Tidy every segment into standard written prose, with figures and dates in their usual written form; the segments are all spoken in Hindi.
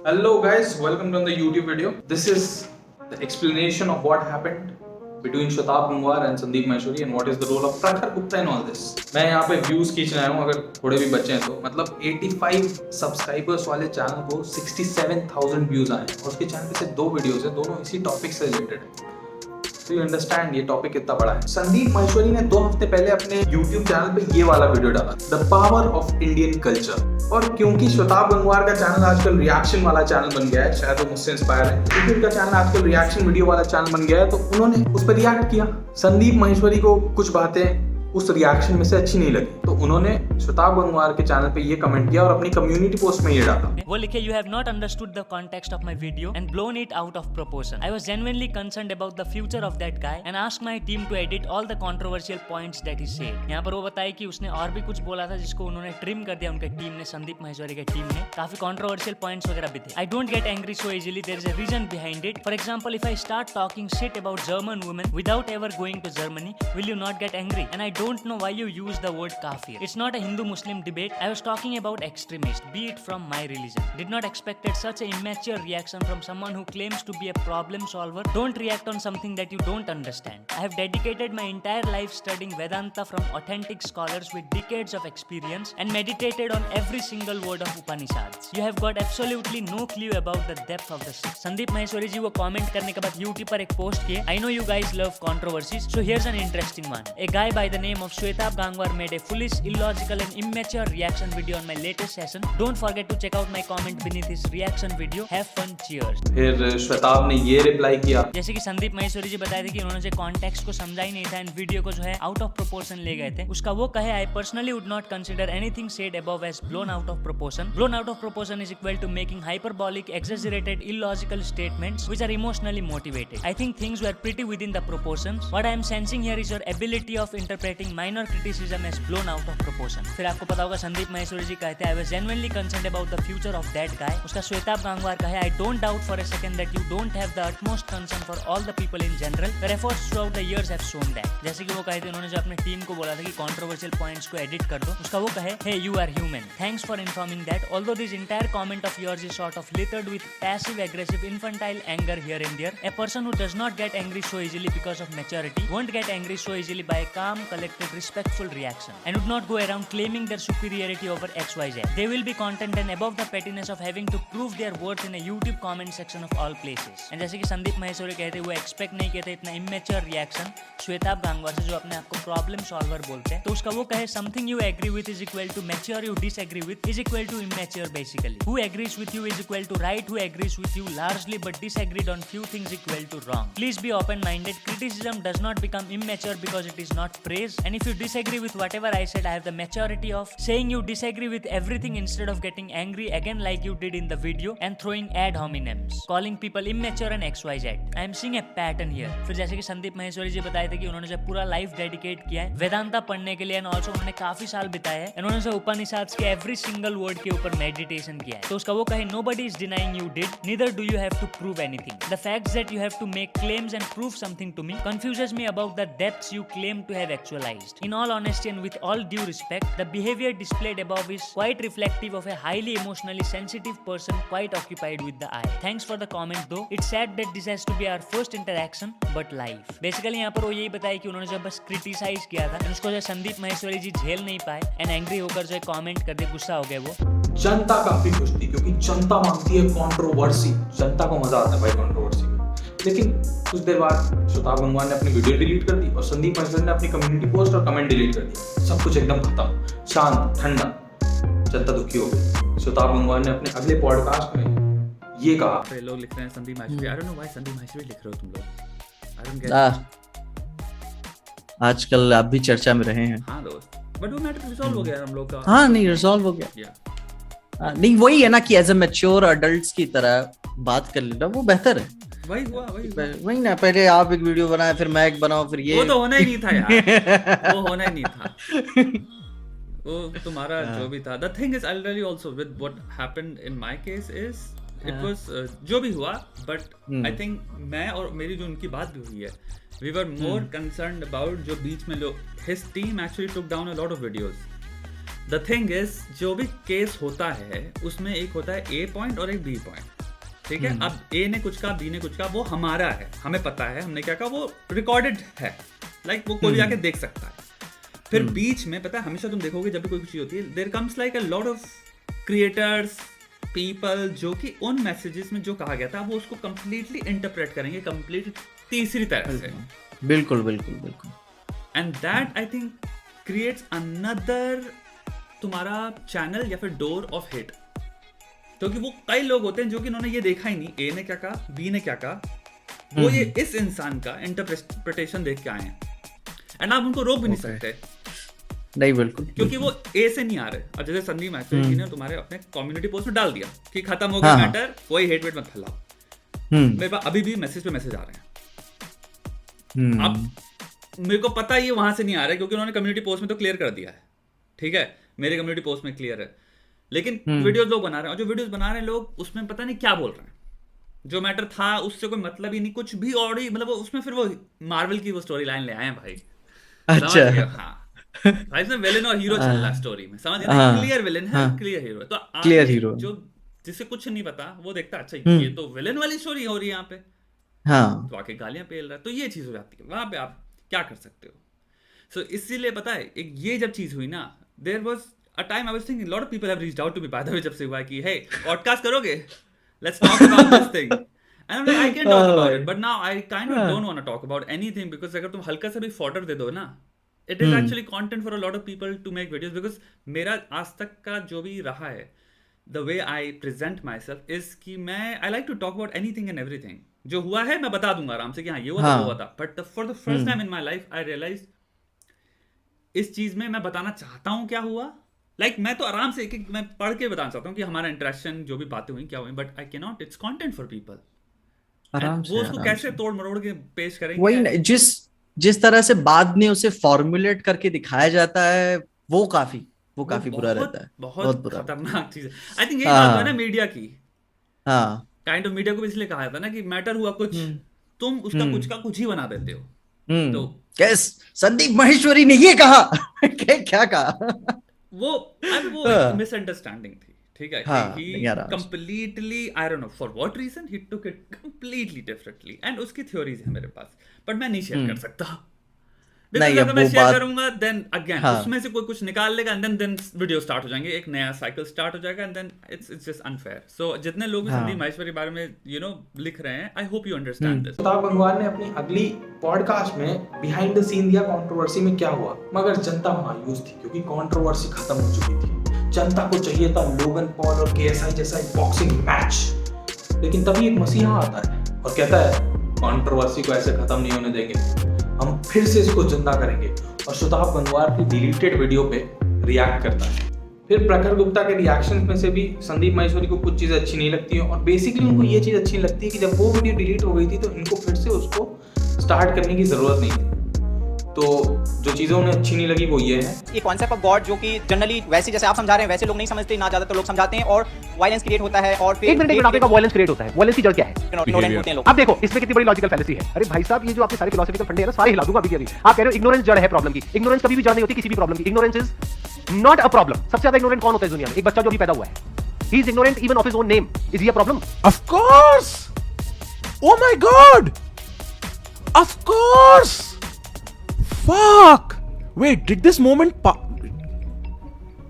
Hello guys, welcome to the YouTube video. This is the explanation of what happened between Shwetab Gangwar and Sandeep Maheshwari and what is the role of Prakhar Gupta in all this. मैं यहाँ पे views खींचने आया हूँ, अगर थोड़े भी बचे हैं तो मतलब 85 सब्सक्राइबर्स वाले चैनल को 67,000 व्यूज आए और उसके चैनल पे से 2 वीडियोस है, दोनों इसी टॉपिक से रिलेटेड है। तो यू अंडरस्टैंड ये टॉपिक कितना बड़ा है। संदीप माहेश्वरी ने 2 हफ्ते पहले अपने YouTube चैनल पे ये वाला वीडियो डाला, the power of Indian culture. और क्योंकि श्वेताब गंगवार का चैनल आजकल रिएक्शन वाला चैनल बन गया है, शायद वो मुझसे इंस्पायर है, क्योंकि उनका चैनल आजकल रिएक्शन वीडियो वाला चैनल बन गया है, तो उन्होंने उस पर रिएक्ट किया। संदीप माहेश्वरी को कुछ बातें उस रिएक्शन में से अच्छी नहीं लगी, तो उन्होंने श्वेताब गंगवार के चैनल पे ये कमेंट किया और अपनी कम्युनिटी पोस्ट में ये डाला। वो लिखे, you have not understood the context of my video and blown it out of proportion. I was genuinely concerned about the future of that guy and asked my team to edit all the controversial points that he said. यहाँ पर वो बताए कि उसने और भी कुछ बोला था जिसको उन्होंने ट्रिम कर दिया उनके टीम ने, संदीप माहेश्वरी के टीम ने। काफी controversial points वगैरह भी थे। I don't get angry so easily. There is a reason behind it. For example, if I start talking shit about German women without ever going to Germany, will you not get angry? And I don't know why you use the word kafir. It's not a Hindu-Muslim debate. I was talking about extremists, be it from my religion. Did not expected such an immature reaction from someone who claims to be a problem solver. Don't react on something that you don't understand. I have dedicated my entire life studying Vedanta from authentic scholars with decades of experience and meditated on every single word of Upanishads. You have got absolutely no clue about the depth of the shit. Sandeep Maheshwari जी वो कमेंट करने के बाद YouTube पर एक पोस्ट किए, I know you guys love controversies, so here's an interesting one. A guy by the name of Shwetab Gangwar made a foolish, illogical and immature reaction video on my latest session. Don't forget to check out my comment beneath this reaction video. Have fun, cheers. फिर श्वेताब ने ये रिप्लाई किया, जैसे कि संदीप माहेश्वरी जी बताए थे कि उन्होंने कॉन्टेक्स्ट को समझा ही नहीं था एंड वीडियो को जो है आउट ऑफ प्रोपोर्शन ले गए थे। उसका वो कहे, I personally would not consider anything said above as blown out of proportion. Blown out of proportion is equal to making hyperbolic, exaggerated, illogical statements which are emotionally motivated. I think things were pretty within the proportions. What I am sensing here is your ability of interpreting minor criticism as blown out of proportion. फिर आपको पता होगा संदीप माहेश्वरी जी कहते हैं, I was genuinely concerned about the future of that guy. उसका श्वेताब गंगवार कहे, I don't doubt for a second that you don't have the utmost concern for all the people in general. Your efforts throughout the years have shown that. जैसे कि वो कहे थे, उन्होंने जो अपने टीम को बोला था कि controversial points को edit कर दो, उसका वो कहे, Hey, you are human. Thanks for informing that. Although this entire comment of yours is sort of littered with passive aggressive infantile anger here and there, a person who does not get angry so easily because of maturity won't get angry so easily by a calm, collected, respectful reaction and would not go around claiming their superiority over XYZ. They will be content and above the pettiness of having to prove their worth in a YouTube comment section of all places. And जैसे कि संदीप माहेश्वरी कहते वो एक्सपेक्ट नहीं कहते इतना इमेच्योर रिएक्शन श्वेताब गंगवार से जो अपने आप को प्रॉब्लम सॉल्वर बोलते हैं, तो उसका वो कहे, something you agree with is equal to mature, you disagree with is equal to immature basically. Who agrees with you is equal to right, who agrees with you largely but disagreed on few things equal to wrong. Please be open-minded. Criticism does not become immature because it is not praise. And if you disagree with whatever I said, I have the maturity of saying you disagree with everything instead of getting angry again like you did in the video and throwing ad hominems, calling people immature and XYZ. I am seeing a pattern here. फिर जैसे कि संदीप माहेश्वरी जी बताए थे कि उन्होंने जो पूरा लाइफ डेडिकेट किया है वेदांता पढ़ने के लिए एंड ऑल्सो उन्होंने काफी साल बिताए हैं, उन्होंने जो उपनिषद के एवरी सिंगल वर्ड के ऊपर मेडिटेशन किया है, तो उसका वो कहे, nobody is denying you did, neither do you have to prove anything. The fact that you have to make claims and prove something to me confuses me about the depths you claim to have actualized. In all honesty and with all due respect, the behavior displayed above is quite reflective of a highly emotionally sensitive person quite occupied with the eye. Thanks for the comment though. It's sad that this has to be our first interaction but live. Basically यहाँ पर वो यही बताया कि उन्होंने जब बस क्रिटिसाइज किया था उसको जो संदीप माहेश्वरी जी झेल नहीं पाए एंड एंग्री होकर जो कमेंट कर दे, गुस्सा हो गए वो। जनता काफी खुश थी क्योंकि जनता मांगती है कंट्रोवर्सी, जनता को मजा आता है भाई कंट्रोवर्सी में। लेकिन कुछ देर बाद श्वेताब गंगवार ने अपनी वीडियो डिलीट कर दी और संदीप माहेश्वरी ने अपनी कम्युनिटी पोस्ट और कमेंट डिलीट कर दिया। सब कुछ एकदम खत्म, शांत, ठंडा, जनता दुखी हो गई। श्वेताब गंगवार ने अपने अगले पॉडकास्ट में ये कहा, लोग लिख रहे हैं Sandeep Maheshwari, I don't know why Sandeep Maheshwari लिख रहे हो तुम लोग, I don't get आजकल आप भी चर्चा में रहे हैं। हाँ दोस्त, बट वो मैटर रिजॉल्व हो गया हम लोग का। हाँ नहीं, रिजॉल्व हो गया। नहीं वही है ना कि एज ए मैच्योर अडल्ट्स की तरह बात कर लेना वो बेहतर है। वही ना, पहले आप एक वीडियो बनाए फिर मैं एक बनाऊं फिर ये, वो तो होना ही नहीं था यार वो होना ही नहीं था वो तुम्हारा जो भी था। The thing is I will tell you also with what happened in my case is it was जो भी हुआ, बट आई थिंक मैं और मेरी जो उनकी बात भी हुई है, we were more concerned about जो बीच में लोग, his team actually took down a lot of videos. The thing is जो भी केस होता है उसमें एक होता है ए पॉइंट और एक बी पॉइंट। ठीक है। अब ए ने कुछ कहा, बी ने कुछ कहा, वो हमारा है, हमें पता है हमने क्या कहा, वो रिकॉर्डेड है, लाइक वो कोई भी आके देख सकता है। फिर बीच में पता है हमेशा तुम देखोगे जब भी कोई चीज होती है, there comes like a lot of creators, people, जो कि उन मैसेजेस में जो कहा गया था वो उसको कंप्लीटली इंटरप्रेट करेंगे, कंप्लीट तीसरी तरह से। बिल्कुल बिल्कुल बिल्कुल। And that I think creates another तुम्हारा चैनल या फिर डोर ऑफ हिट। क्योंकि वो कई लोग होते हैं जो कि उन्होंने ये देखा ही नहीं, ए ने क्या कहा, बी ने क्या कहा, वो ये इस इंसान का इंटरप्रिटेशन देख के आए हैं, एंड आप उनको रोक भी नहीं सकते। नहीं बिल्कुल, क्योंकि वो ए से नहीं आ रहे। अब जैसे संदीप मैश्वरी ने तुम्हारे अपने कम्युनिटी पोस्ट में डाल दिया कि खत्म हो गया मैटर, कोई हेट वेट मत फैलाओ। मेरे पास अभी भी मैसेज पे मैसेज आ रहे हैं। अब मेरे को पता ही वहां से नहीं आ रहा है क्योंकि उन्होंने कम्युनिटी पोस्ट में तो क्लियर कर दिया है, ठीक है, मेरे कम्युनिटी पोस्ट में क्लियर है, लेकिन वीडियोस लोग बना रहे हैं, और जो वीडियोस बना रहे हैं लोग उसमें पता नहीं क्या बोल रहे हैं, जो मैटर था उससे कोई मतलब ही नहीं, कुछ भी और ही, मतलब उसमें फिर वो मार्वल की वो स्टोरी लाइन ले आए हैं भाई। अच्छा, हाँ भाई, इसमें विलेन और हीरो चल रहा है स्टोरी में, समझ गए, क्लियर विलेन है, क्लियर हीरो है। तो क्लियर हीरो, जो जिसे कुछ नहीं पता वो देखता अच्छा ये तो विलेन वाली स्टोरी हो रही है यहाँ पे, हाँ, तो आके गालियां पेल रहा है, तो ये चीज हो जाती है। वहां पे आप क्या कर सकते हो? सो इसीलिए पता है एक ये जब चीज हुई ना, there was a time I was thinking lot of people have reached out to me by the way, जब से हुआ कि हे पॉडकास्ट करोगे, let's talk about this thing, and I'm like, I can talk about it, but now I kind of don't want to talk about anything because अगर तुम हल्का सा भी फॉडर दे दो ना, it is actually content for a lot of people to make videos, because मेरा आज तक का जो भी रहा है, the way I present myself is कि मैं I like to talk about anything and everything, जो हुआ है मैं बता दूंगा आराम से कि हाँ ये हुआ था, वो हुआ था, but for the first time in my life I realized इस चीज में मैं बताना चाहता हूँ क्या हुआ, लाइक मैं तो आराम से एक मैं पढ़ के बताना चाहता हूँ कि हमारा इंटरेक्शन जो भी बातें हुई क्या हुई, but I can not, it's content for people, आराम से वो उसको कैसे तोड़ मरोड़ के पेश करेंगे। वही जिस तरह से बाद में उसे फॉर्मुलेट करके दिखाया जाता है, वो काफी बुरा रहता है, बहुत बुरा, खतरनाक चीज है। आई थिंक यही बात है ना मीडिया की, हाँ, काइंड ऑफ मीडिया को भी इसलिए कहा था ना कि मैटर हुआ कुछ, तुम उसका कुछ का कुछ ही बना देते हो। तो कैस संदीप माहेश्वरी ने ये कहा क्या कहा, वो मिसअंडरस्टैंडिंग थी, ठीक है, he completely, I don't know for what reason he took it completely differently, and उसकी थ्योरीज है मेरे पास, बट मैं नहीं शेयर कर सकता। नहीं, अगर मैं शेयर करूंगा देन अगेन उसमें से कोई कुछ निकाल लेगा, एंड देन वीडियो स्टार्ट हो जाएंगे, एक नया साइकिल स्टार्ट हो जाएगा, and then it's just unfair. So जितने लोग संदीप माहेश्वरी के बारे में लिख रहे हैं, I hope you understand this. Shatab Gangwar ने अपनी अगली पॉडकास्ट में बिहाइंड द सीन दिया कंट्रोवर्सी में क्या हुआ, मगर जनता मायूस थी क्योंकि कंट्रोवर्सी खत्म हो चुकी थी। जनता को चाहिए था लोगन पॉल और केएसआई जैसा एक बॉक्सिंग मैच, लेकिन तभी एक मसीहा आता है और कहता है कंट्रोवर्सी को ऐसे खत्म नहीं होने देंगे, हम फिर से इसको जिंदा करेंगे, और शताब गंगवार की डिलीटेड वीडियो पे रिएक्ट करता है। फिर प्रखर गुप्ता के रिएक्शंस में से भी संदीप माहेश्वरी को कुछ चीज़ें अच्छी नहीं लगती है, और बेसिकली उनको ये चीज़ अच्छी लगती है कि जब वो वीडियो डिलीट हो गई थी तो इनको फिर से उसको स्टार्ट करने की ज़रूरत नहीं थी। तो जो चीज़ें उन्हें अच्छी नहीं लगी वो ये है, ये कॉन्सेप्ट ऑफ गॉड जो कि जनरली वैसे जैसे आप समझा रहे हैं वैसे लोग नहीं समझते, ना ज़्यादातर लोग समझाते हैं, और वायलेंस क्रिएट होता है। और फिर एक मिनट आपका वायलेंस क्रिएट होता है, वायलेंस की जड़ क्या है? इग्नोरेंट होते हैं लोग। अब देखो इसमें कितनी बड़ी लॉजिकल फैलेसी है। अरे भाई साहब, ये जो आपके सारे फिलोसॉफिकल फंडे हैं ना, सारे हिला दूंगा अभी। आप कह रहे हो इग्नोरेंस जड़ है प्रॉब्लम की। इग्नोरेंस कभी भी जड़ नहीं होती किसी भी प्रॉब्लम की। Ignorance is not a problem. सबसे ज्यादा इग्नोरेंट कौन होता है दुनिया में? एक बच्चा जो अभी पैदा हुआ है, he is ignorant even of his own name. Is he a problem? Of course, oh my God, of course, fuck, wait, did this moment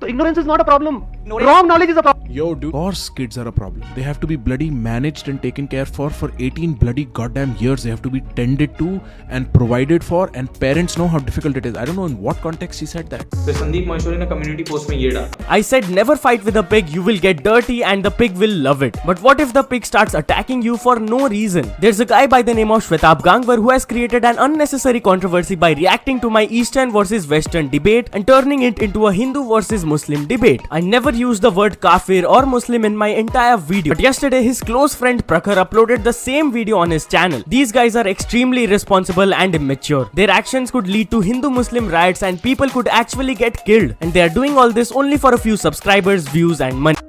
So ignorance is not a problem. Wrong knowledge is a problem. Yo, dude, of course kids are a problem. They have to be bloody managed and taken care for 18 bloody goddamn years. They have to be tended to and provided for, and parents know how difficult it is. I don't know in what context he said that. फिर संदीप माहेश्वरी ने कम्युनिटी पोस्ट में ये डाला, I said never fight with a pig, you will get dirty and the pig will love it. But what if the pig starts attacking you for no reason? There's a guy by the name of Shwetab Gangwar who has created an unnecessary controversy by reacting to my Eastern versus Western debate and turning it into a Hindu versus Muslim debate. I never used the word kafir or Muslim in my entire video, but yesterday his close friend Prakhar uploaded the same video on his channel. These guys are extremely irresponsible and immature. Their actions could lead to Hindu-Muslim riots and people could actually get killed, and they are doing all this only for a few subscribers, views and money.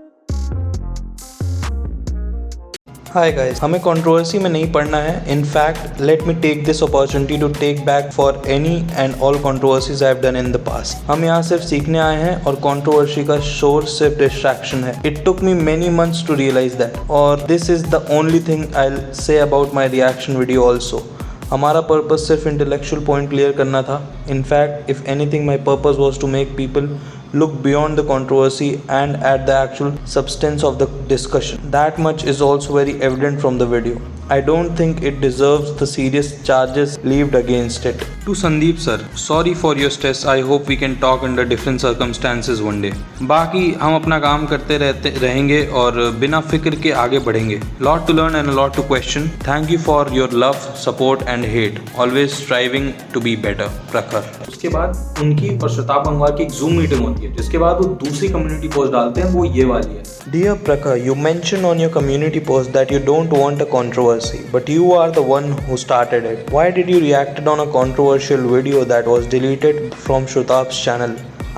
Hi guys, हमें कंट्रोवर्सी में नहीं पढ़ना है. In fact let me take this opportunity to take back for any and all controversies I have done in the past. हम यहाँ सिर्फ सीखने आए हैं और कंट्रोवर्सी का सोर्स सिर्फ डिस्ट्रैक्शन है. It took me many months to realise that, और this is the only thing I will say about my reaction video also. हमारा पर्पस सिर्फ इंटेलेक्चुअल पॉइंट क्लियर करना था. In fact if anything my purpose was to make people look beyond the controversy and at the actual substance of the discussion. That much is also very evident from the video. I don't think it deserves the serious charges levied against it. To Sandeep sir, sorry for your stress. I hope we can talk under different circumstances one day. बाकी हम अपना काम करते रहेंगे और बिना फिक्र के आगे बढ़ेंगे. Lot to learn and a lot to question. Thank you for your love, support and hate. Always striving to be better. प्रखर. उसके बाद उनकी और शताब गंगवार की एक जूम मीटिंग होती है, जिसके बाद वो दूसरी कम्युनिटी पोस्ट डालते हैं, वो ये वाली है. Dear Prakhar, you mentioned on your community post that you don't want a controversy, but you are the one who started it. Why did you react on a controversial video that was deleted from Shwetab's channel?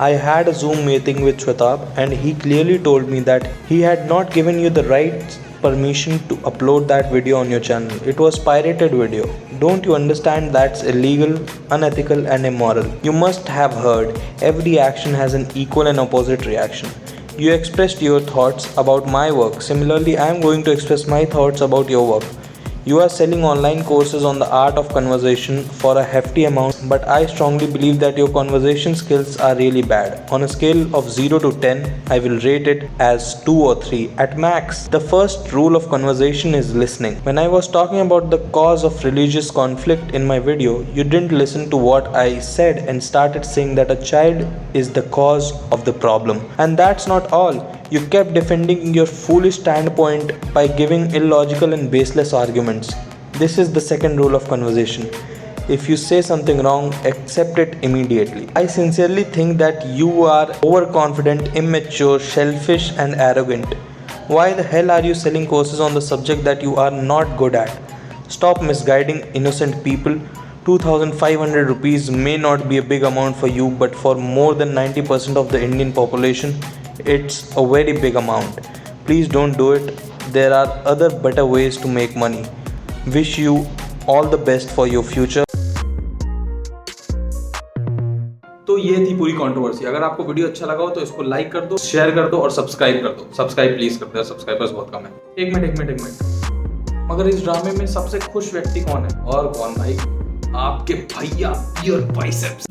I had a Zoom meeting with Shwetab and he clearly told me that he had not given you the right permission to upload that video on your channel. It was pirated video. Don't you understand that's illegal, unethical and immoral? You must have heard every action has an equal and opposite reaction. You expressed your thoughts about my work. Similarly, I am going to express my thoughts about your work. You are selling online courses on the art of conversation for a hefty amount, but I strongly believe that your conversation skills are really bad. On a scale of 0 to 10, I will rate it as 2 or 3 at max. The first rule of conversation is listening. When I was talking about the cause of religious conflict in my video, you didn't listen to what I said and started saying that a child is the cause of the problem. And that's not all. You kept defending your foolish standpoint by giving illogical and baseless arguments. This is the second rule of conversation. If you say something wrong, accept it immediately. I sincerely think that you are overconfident, immature, selfish and arrogant. Why the hell are you selling courses on the subject that you are not good at? Stop misguiding innocent people. 2,500 rupees may not be a big amount for you, but for more than 90% of the Indian population, it's a very big amount. Please don't do it. There are other better ways to make money. Wish you all the best for your future. तो ये थी पूरी कंट्रोवर्सी. अगर आपको वीडियो अच्छा लगा हो तो इसको लाइक कर दो, शेयर कर दो और सब्सक्राइब कर दो. सब्सक्राइब प्लीज कर दो, सब्सक्राइबर्स बहुत कम है. एक मिनट. मगर इस ड्रामे में सबसे खुश व्यक्ति कौन है? और कौन भाई? आपके भैया पियर बाइसेप्स.